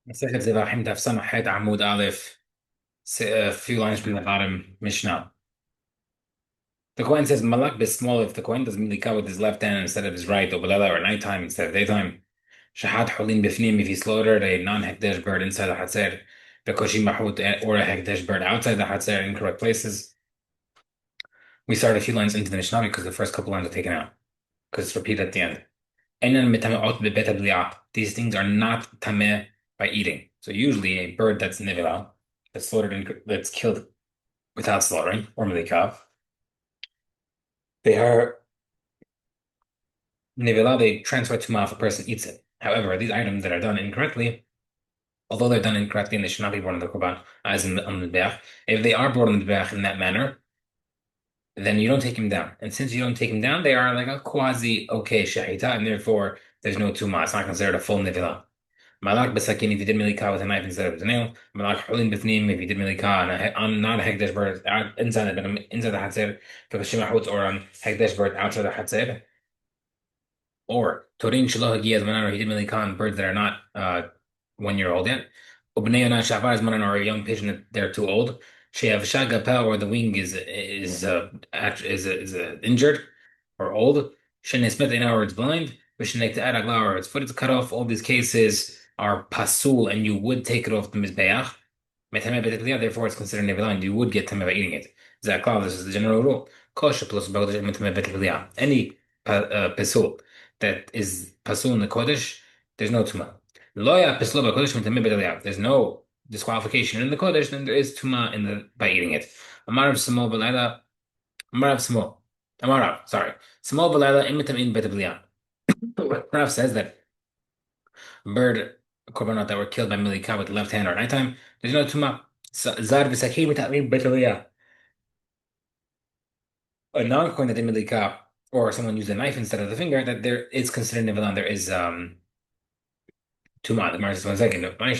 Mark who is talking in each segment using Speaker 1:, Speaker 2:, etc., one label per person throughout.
Speaker 1: مسألة Zevahim Daf Samachet Amud Aleph, a few lines from the bottom Mishnah. The Kohen says Malak Bismol if the Kohen does Milika with his left hand instead of his right, or Balala or nighttime instead of daytime. Shahat Holim Bifnim if he slaughtered a non-Hekdesh bird inside the Hatzer, Bekoshi Mahut or a Hekdesh bird outside the Hatzer in correct places. We start a few lines into the Mishnah because the first couple lines are taken out, because it's repeated at the end. Einan mitameot bebet habli'ah. These things are not tameh by eating. So usually a bird that's nivela, that's slaughtered and that's killed without slaughtering, or malika, they are nivela, they transfer to if a person eats it. However, these items that are done incorrectly, although they're done incorrectly and they should not be brought in the korban, as in on the beach, if they are brought in the beach in that manner, then you don't take him down. And since you don't take him down, they are like a quasi okay shahita, and therefore there's no tuma. It's not considered a full nivela. Malak b'sakin if you did milika with a knife instead of a nail. Malak hulin b'fnim if you did milika on not a hekdesh bird inside the hatzer, for or on hekdesh bird outside the hatzer. Or Torin Shiloh Hagiyaz Manan or Hidimili Khan, birds that are not 1 year old yet. Ubnayana Shafaz Manan or a young pigeon that they're too old. Sheav Shagapel or the wing is injured or old. Shenesmet in our it's blind. Vishanek to Adagla or its foot is cut off. All these cases are pasul and you would take it off the Mizbeach. Therefore, it's considered nevela, and you would get tameh by eating it. Zakal, this is the general rule. Kosher plus any pasul that is pasul in the kodesh, there's no tuma. Loya pasul b'kodesh mitameh b'deliyah. There's no disqualification in the kodesh, then there is tuma in the by eating it. Amarav smol b'layla, Amarav smol, Amarav, sorry, smol b'layla imitamin b'deliyah. Rav says that bird korbanot that were killed by milika with the left hand or nighttime, there's no tuma. Zar v'sakim mitamim b'deliyah. A non-coin that they milika or someone used a knife instead of the finger, that there is considered nivelan. There is tuma. The Gemara says 1 second. Why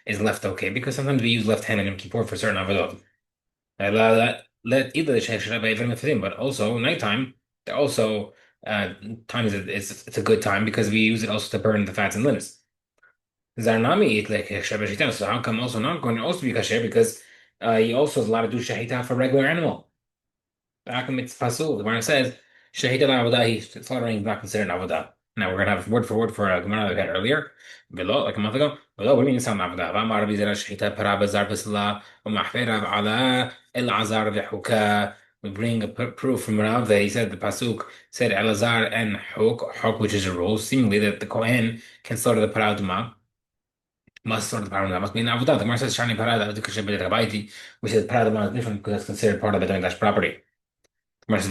Speaker 1: is left okay? Because sometimes we use left hand in Yom Kippur for certain avodot. But also nighttime. Also, time it's a good time because we use it also to burn the fats and limbs. Zarnami so how come also not going to also be kasher because he also is allowed to do shahita for regular animal. How come it's pasul? The Gemara says shahita avodah. He slaughtering is not considered an avodah. Now we're gonna have word for word for a Gemara that we had earlier, below like a month ago. Below, what do you mean it's not an avodah? V'amar Rabbi Zera shahita para bazar b'sala u'machferav ala el azar v'chuka. We bring a proof from Rav that he said the pasuk said elazar and huk, which is a rule, seemingly that the kohen can slaughter the paraduma. Must sort of the paraduma must be an avodah. The Gemara says shani parada which says paraduma is different because it's considered part of the Dash property. If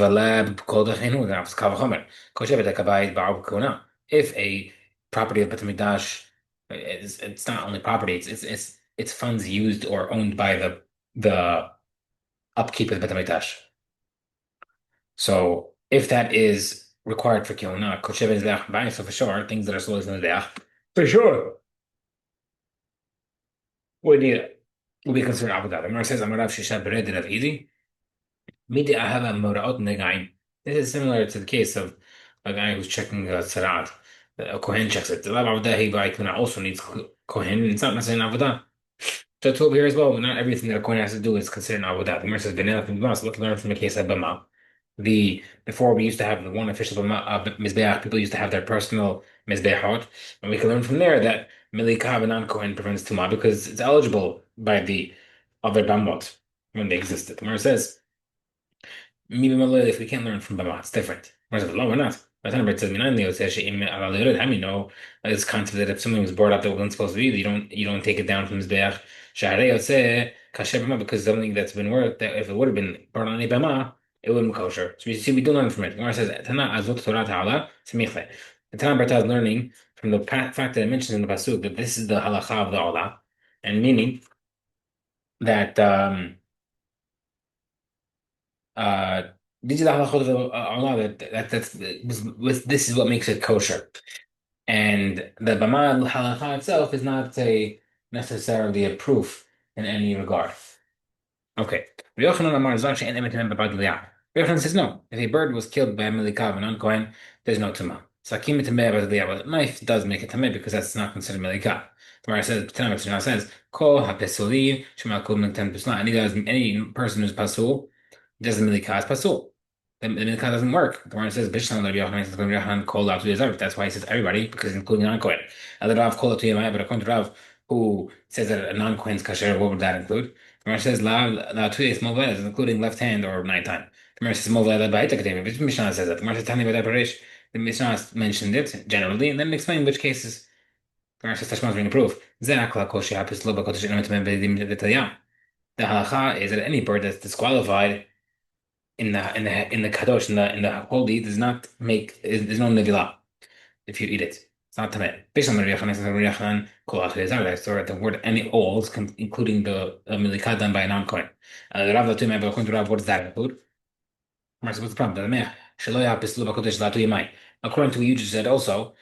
Speaker 1: a property of Bet HaMikdash it's not only property, it's funds used or owned by the upkeep of Bet HaMikdash. So if that is required for Kilna, so for sure, things that are sold in the Deach, for sure, would be considered Avodah. The Gemara says, Amarav Shisha Bered Rav Idi. Midi ahava moraot negaim. This is similar to the case of a guy who's checking sarat. A kohen checks it. The lab avodah also needs kohen. It's not necessarily an avodah. So it's over here as well. Not everything that a kohen has to do is considered an avodah. The Gemara says benelach b'bama. So let's learn from the case of bama. Before we used to have the one official bama mizbeach. People used to have their personal mizbeachot, and we can learn from there that milika non kohen prevents tuma because it's eligible by the other bamot when they existed. The Gemara says. If we can't learn from Bama, it's different. Whereas the law, we're not. But then it says, how do you know this concept that if something was brought up that wasn't supposed to be, you don't take it down from his beach. Because something that's been worked, that if it would have been brought on a Bama, it wouldn't be kosher. So we see we do learn from it. Gemara says, Tana azot Torah ta'ala semiche. The Tana Berta is learning from the fact that it mentions in the pasuk that this is the halacha of the Allah, and meaning that these are the halachot of Allah this is what makes it kosher. And the Bama halacha itself is not necessarily a proof in any regard. Okay. Rabbi Yochanan says no. If a bird was killed by a milikav and non-kohen, there's no tuma. Sakim tameh, but yeah, but knife does make it tameh because that's not considered melika. The Gemara says, Tanakh says, Kol hapesulim shemalkum miktan pusla. Any person who's pasul does the melika is pasul. The melika doesn't work. The Gemara says, Bishlam Rabbi Yochanan says, Rabbi Yochanan called out to his Arab. That's why he says everybody because including non-Kohen. Other Rav called out to Yemaya, but according to Rav who says that a non-Kohen's kasher, what would that include? The Gemara says, La tu is movel, including left hand or nighttime. The Gemara says, Movel ba'ita kadev. Which Mishnah says that? The Gemara says, Tani b'day parish. The Mishnah mentioned it generally, and then explain which cases. The Tashmas bring a proof. The halacha is that any bird that's disqualified in the kadosh in the holy does not make there's no nevilah if you eat it. It's not tameh. Based on the Riyachanan, kol achri so the word any all, including the milikah done by a non-kohen. The Rav Latu Mei, according to Rav, what does that include? What's the problem? According to what you just said, also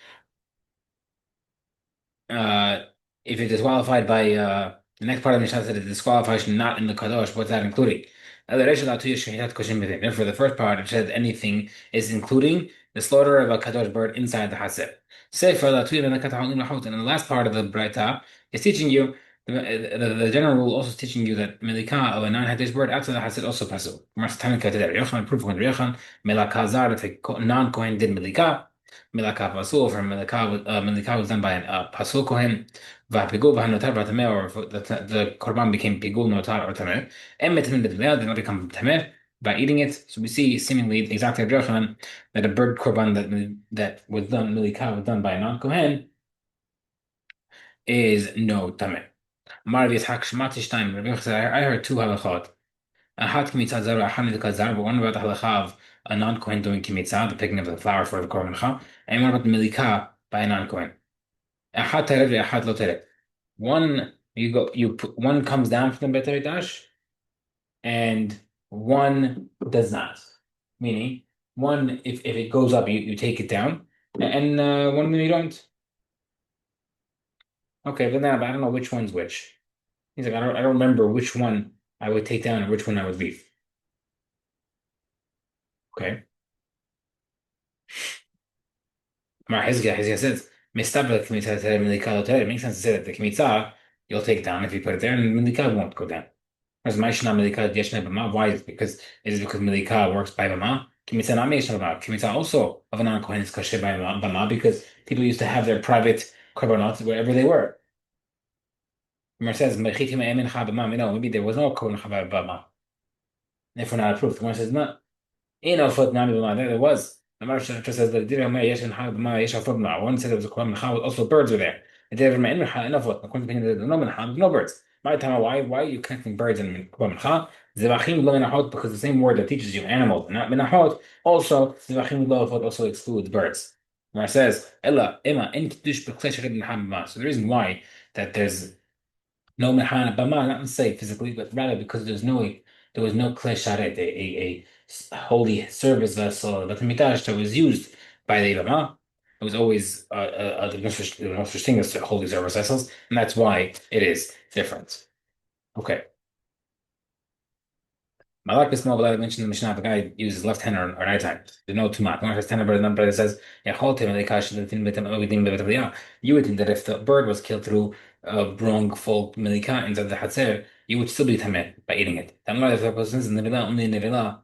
Speaker 1: uh, if it's disqualified by the next part of the Mishnah said it's disqualification not in the Kadosh, what's that including? Therefore, the first part it said anything is including the slaughter of a Kadosh bird inside the Haser. And the last part of the Braita is teaching you the general rule also is teaching you that Melika of a non-Hadish bird outside the Hasid also pasul. Proof from Yochanan, Melaka Zar, if a non-Kohen did Melika, Melaka pasul, from Melika was done by a pasul Kohen, Vapigul Vahanotar Vatameh, or if the Korban became Pigul Notar or Tameh, and Metamin Bidlea did not become Tameh by eating it. So we see seemingly exactly like Yochanan that a bird Korban that was done, Melika was done by a non-Kohen, is no Tameh. Marv Yitzhak Shmati Shtayim. Rabbi Yochanan said, I heard two halachot. Ahat kmitzah zara, ahan midkat zara, but one about the halacha of a non-kohen doing kmitzah, the picking of the flour for the korban cha, and one about the milika by a non-kohen. Ahat terev, ahat lo terev. One one comes down from the bet HaMikdash, and one does not. Meaning, one if it goes up, you take it down, and one you don't. Okay, but now I don't know which one's which. He's like, I don't remember which one I would take down and which one I would leave. Okay. Hezekah says, "Mistabel kmitza tere milika lo tere." It makes sense to say that the kmitza you'll take down if you put it there, and milika won't go down. Whereas ma'ishna milika yeshna b'ma. Why? Is it because milika works by b'ma? Kmitza not ma'ishna b'ma. Kmitza also of a non-kohen is kasher by b'ma because people used to have their private korbanot wherever they were. Gemara says, "Mechiti me'emin cha b'ma." No, maybe there was no kohen cha b'ma. Therefore, not approved. Gemara says, "No." In a foot nami b'ma. There was. The Marsha says that Dira Mei Yesh and Ha b'ma Yesh Afot b'ma. One said it was a Korban Mincha, also birds were there. And Dira Mei Mincha in a foot. According to the opinion, no Mincha, there's no birds. My time, why are you connecting birds in Korban Mincha? Zevahim lo minachot, because the same word that teaches you animal, not minachot. Also, Zevahim lo afot also excludes birds. Where it says Ella Emma in Kiddush b'Klesh Rebbe B'ma. So the reason why that there's no mechana bama, not say physically, but rather because there was no klei sharet, a holy service vessel, but the mitash that was used by the bama. It was always the most distinguished holy service vessels, and that's why it is different. Okay. Malak is small, but I mentioned the Mishnah. The guy uses left hand or right hand. There's no tumat. One has ten, but another brother says, you would think that if the bird was killed through a wrongful milika inside the hatzer, you would still be tameh by eating it. If the person is nevila, only nevila,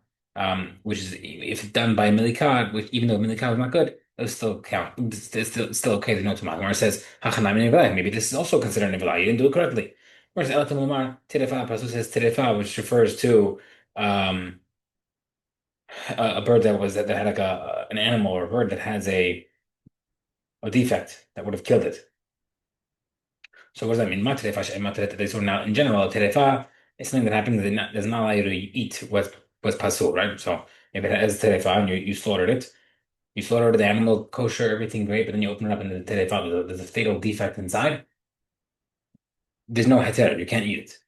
Speaker 1: which is if done by milika, which even though milika was not good, it'll still count. It's still okay. There's no tumat. Where it says, maybe this is also considered nevila. You didn't do it correctly. Whereas Elatam Lamar, Terefa, Pasu says Terefa, which refers to um, a bird that had like an animal or a bird that has a defect that would have killed it. So what does that mean? So now in general, terefa is something that happens that does not allow you to eat what's pasul, right? So if it has terefa and you slaughtered it, you slaughtered the animal kosher, everything great, but then you open it up and the terefa, there's a fatal defect inside. There's no heter, you can't eat it.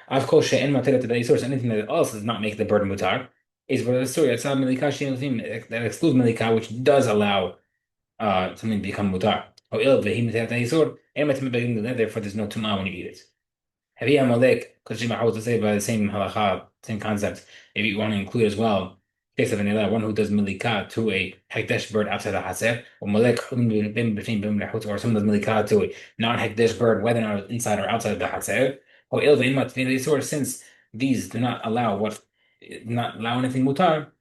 Speaker 1: Of course, she'en materet the source, anything that else does not make the bird mutar is where the story that excludes milika, which does allow something to become mutar. Oh, therefore there's no tumah when you eat it. Have you amalek? Because Shima to say by the same halacha, same concept. If you want to include as well, case of an one who does milika to a hekdesh bird outside the haser, or malek between or someone does milika to a non-hekdesh bird, whether or not it's inside or outside of the haser, or il since these do not allow anything mutar,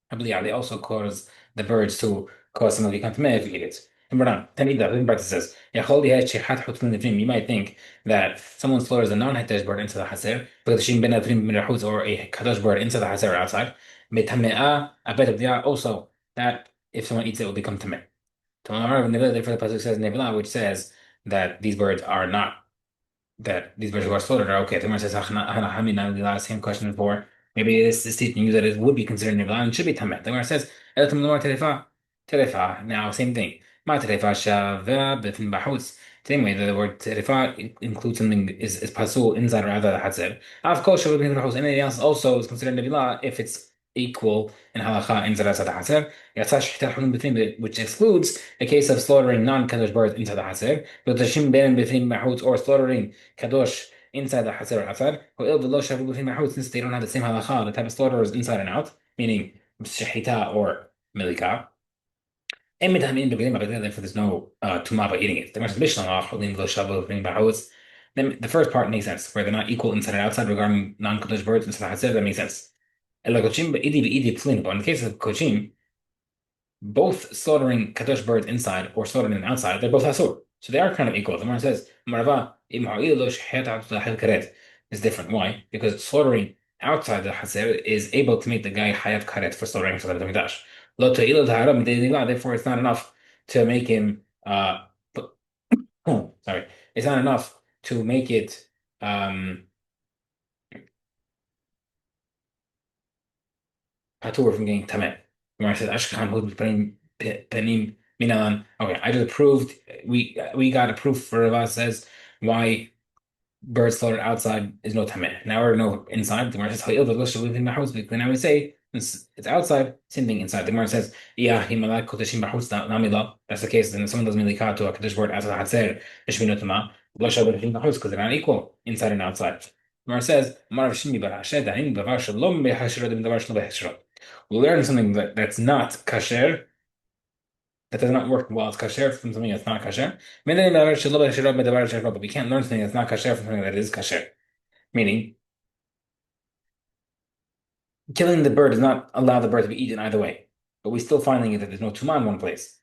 Speaker 1: I believe yeah, they also cause the birds to cause some of the contaminated. Number nine, Tanida, the practice says, you might think that someone slaughters a non-Hajj bird into the Haser, because she been or a Kadosh bird into the Haser outside. I bet of also that if someone eats it, it will become Tameh. Therefore, the Pasuk says, Nevila, which says that these birds are not that these birds were slaughtered are okay. The Gemara says, the same question before. Maybe this is teaching you that it would be considered nibla and should be tamet. The Gemara says, terefa. Now, same thing. Ma terefa shava b'fin bahutz. Same way, the word terefa includes something is pasul inside or outside the hatzer. Of course, shavah b'fin bahutz. Anything else also is considered nibla if it's equal in halacha inside or outside the hatzer. Which excludes the case of slaughtering non-kadosh birds inside the hatzer, but the shim ben b'fin bahutz or slaughtering kadosh inside the Hasir or outside, since they don't have the same halacha, the type of slaughter is inside and out, meaning shahita or milika. Therefore, there's no tuma by eating it. Then the first part makes sense, where they're not equal inside and outside regarding non-Kodesh birds inside the Hasir, that makes sense. But in the case of Kochim, both slaughtering kadosh birds inside or slaughtering them outside, they're both asur. So they are kind of equal. The Gemara says, Marava is different. Why? Because slaughtering outside the haser is able to make the guy hayat karet for slaughtering outside the mikdash. Therefore, it's not enough to make him. Sorry, it's not enough to make it patur from getting tameh. Gemara says, Ashkan hu penim minalan. Okay, I just proved we got a proof for Rava says why birds slaughtered outside is no tameh. Now we're no inside. The Gemara says halil within the house. But now we say it's outside, same thing inside. The Gemara says yeah himalak kodeshim bahutz namila. That's the case. Then someone does milika to a kadosh bird outside the hatzer. There should be no tamah. Because they're not equal inside and outside. The Gemara says we learn something that's not kasher, that does not work well. It's kasher from something that's not kasher. But we can't learn something that's not kasher from something that is kasher. Meaning, killing the bird does not allow the bird to be eaten either way. But we still finding that there's no tumah in one place.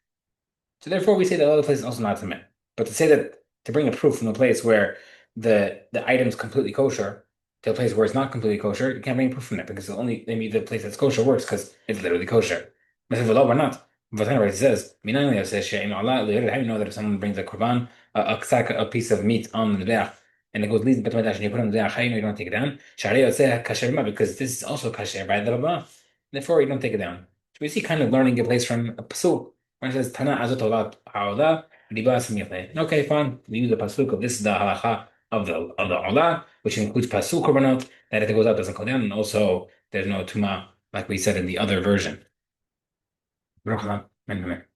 Speaker 1: So therefore, we say that other place is also not tumah. But to say that, to bring a proof from a place where the item is completely kosher to a place where it's not completely kosher, you can't bring proof from that because maybe the place that's kosher works because it's literally kosher. But if or not, it says, how do you know that if someone brings a korban, a piece of meat on the day, and it goes leads and you put it on the day, you don't take it down. Because this is also kasher by the Rabbah. Therefore, you don't take it down. So we see kind of learning a place from a pasuk where it says Tana azot olat ha'olah riba samichle. Okay, fine. We use the pasuk of this is the halacha of the olah, which includes pasuk korbanot that if it goes up doesn't go down, and also there's no tuma like we said in the other version.